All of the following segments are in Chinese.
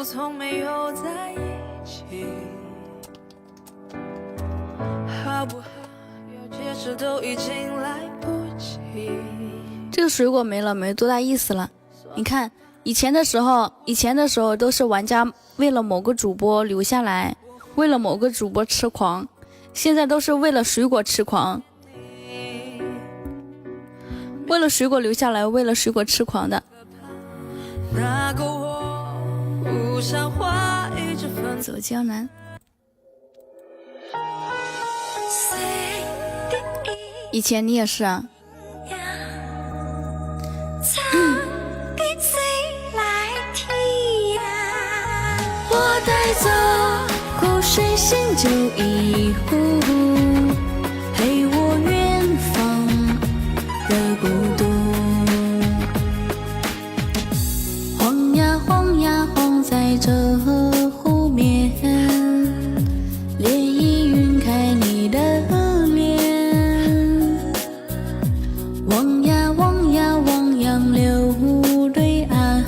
说从没有在一起，好不好要解释都已经来不及。这个水果没了，没多大意思了。你看以前的时候都是玩家为了某个主播留下来，为了某个主播痴狂，现在都是为了水果痴狂，为了水果留下来，为了水果痴狂的。那个我不像话一直分走江南。以前你也是啊。我带走口水醒酒一壶，陪我远方的孤独。晃呀晃呀晃在这湖面，涟漪晕开你的脸。望呀望呀望洋流对岸，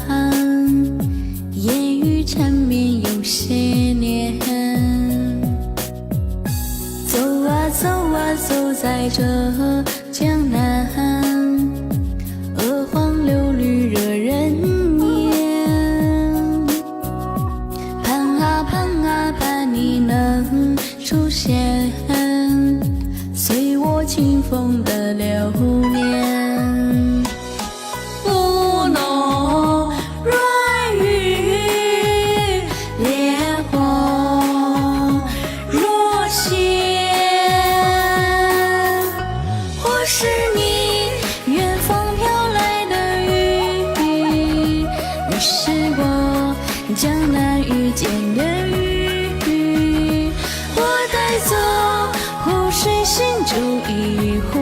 烟雨缠绵有些年。走啊走啊走在这江南，鹅黄柳绿惹人念。盼啊盼啊盼你能出现，随我清风的流年。舞弄软语，烈火若现。或是你远方飘来的雨，你是我江南遇见的雨。我带走湖水醒酒一壶，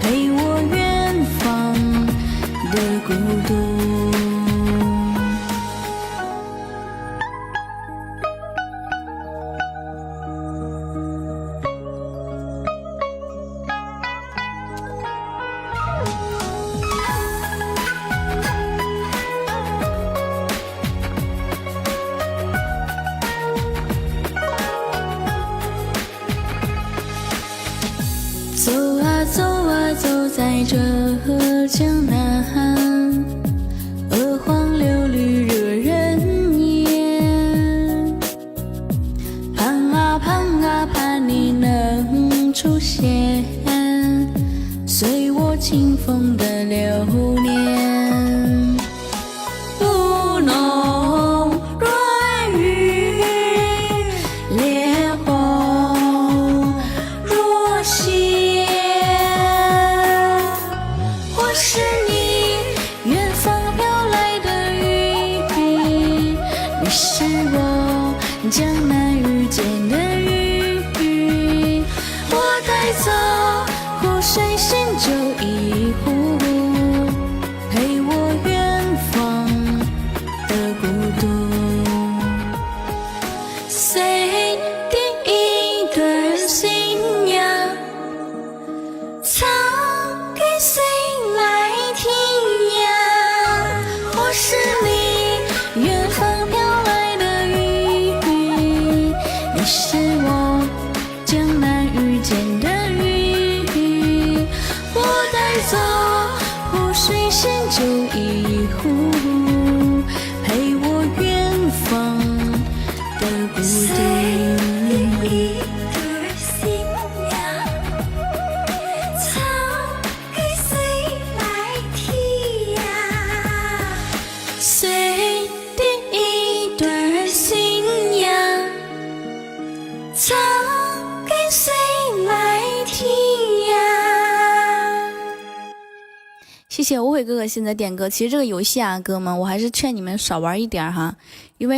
陪我远方的孤独。走啊走啊走在这江南，鹅黄柳绿惹人念。盼啊盼啊盼你能出现，随我清风的流年。舞弄软语，烈火若现。或是你远方飘来的雨，你是我江南遇见的雨。我带走湖水醒酒一壶，陪我远方的孤独。谁的一段信仰，唱给谁来听呀？或是你远方飘来的雨，你是我江南遇见的雨。我带走湖水醒酒一壶，陪我远方的孤独。谁的一段信仰，唱给谁来听呀？谢谢无悔哥哥现在点歌。其实这个游戏啊，哥们，我还是劝你们少玩一点哈，因为